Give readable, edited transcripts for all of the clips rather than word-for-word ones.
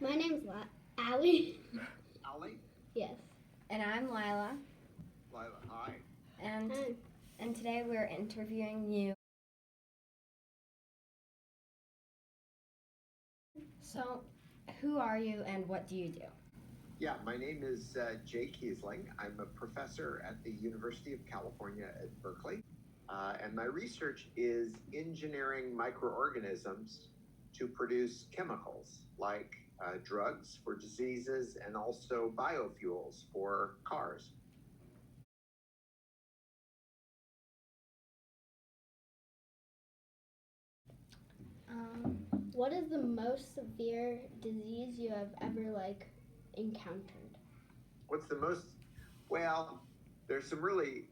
My name's Allie. Allie? Yes. And I'm Lila. Lila, hi. And today we're interviewing you. So, who are you and what do you do? Yeah, my name is Jay Keasling. I'm a professor at the University of California at Berkeley. And my research is engineering microorganisms to produce chemicals like drugs for diseases and also biofuels for cars. What is the most severe disease you have ever encountered? What's the most? Well, there's some really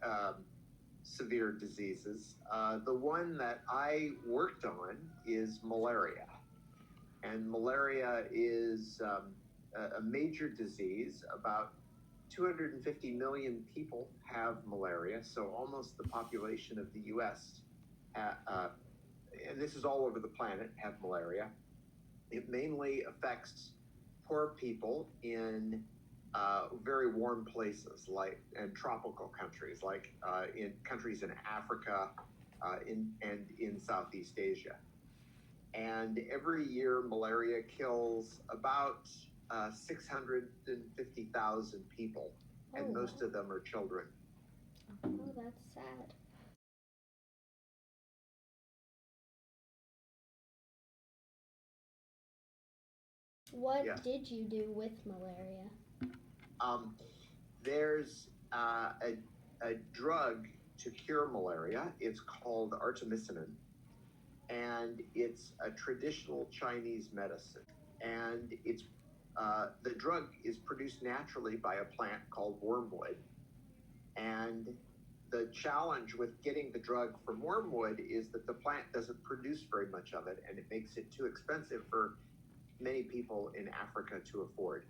severe diseases. The one that I worked on is malaria. And malaria is a major disease. About 250 million people have malaria, so almost the population of the US, and this is all over the planet, have malaria. It mainly affects poor people in very warm places, and tropical countries, in countries in Africa and in Southeast Asia. And every year, malaria kills about 650,000 people, and most of them are children. Oh, that's sad. What did you do with malaria? There's a drug to cure malaria. It's called artemisinin, and it's a traditional Chinese medicine. And the drug is produced naturally by a plant called wormwood. And the challenge with getting the drug from wormwood is that the plant doesn't produce very much of it, and it makes it too expensive for many people in Africa to afford.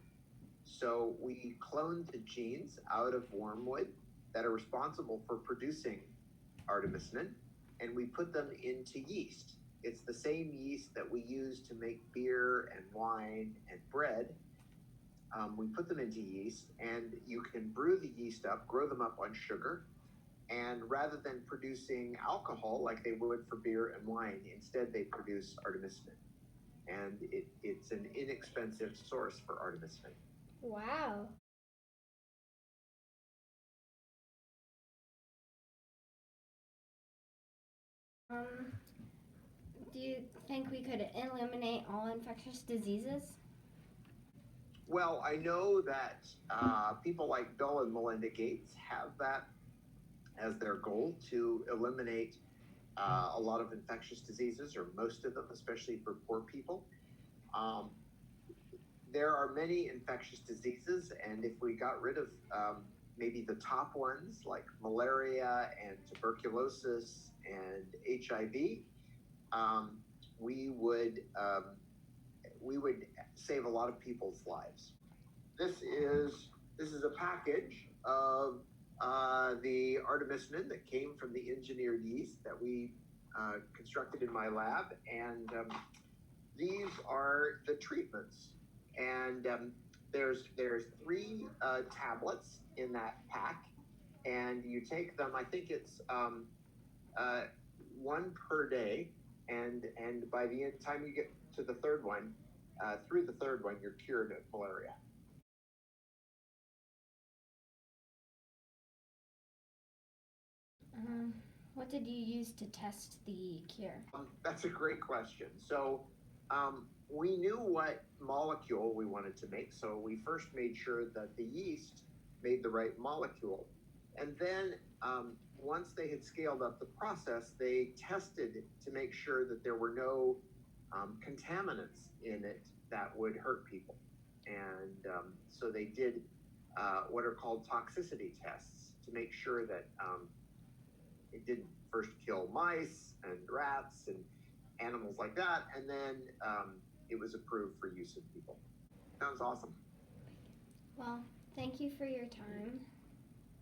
So we cloned the genes out of wormwood that are responsible for producing artemisinin, and we put them into yeast. It's the same yeast that we use to make beer and wine and bread. We put them into yeast, and you can brew the yeast up, grow them up on sugar, and rather than producing alcohol like they would for beer and wine, instead they produce artemisinin. And it's an inexpensive source for artemisinin. Wow. Do you think we could eliminate all infectious diseases? Well, I know that people like Bill and Melinda Gates have that as their goal, to eliminate a lot of infectious diseases, or most of them, especially for poor people. There are many infectious diseases, and if we got rid of maybe the top ones like malaria and tuberculosis and HIV, we would save a lot of people's lives. This is a package of the artemisinin that came from the engineered yeast that we constructed in my lab, and these are the treatments. And there's 3 tablets in that pack, and you take them. I think it's 1 per day, and by the time you get to the third one, through the third one, you're cured of malaria. What did you use to test the cure? That's a great question. So we knew what molecule we wanted to make, so we first made sure that the yeast made the right molecule. And then once they had scaled up the process, they tested to make sure that there were no contaminants in it that would hurt people. And so they did what are called toxicity tests to make sure that it didn't first kill mice and rats and animals like that, and then it was approved for use in people. Sounds awesome. Well, thank you for your time.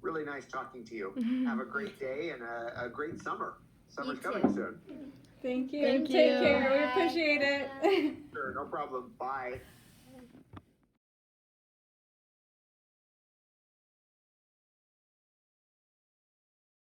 Really nice talking to you. Have a great day and a great summer. Summer's You too. coming soon. Thank you. Thank Take you. care. We Bye. appreciate it. Sure, no problem. Bye.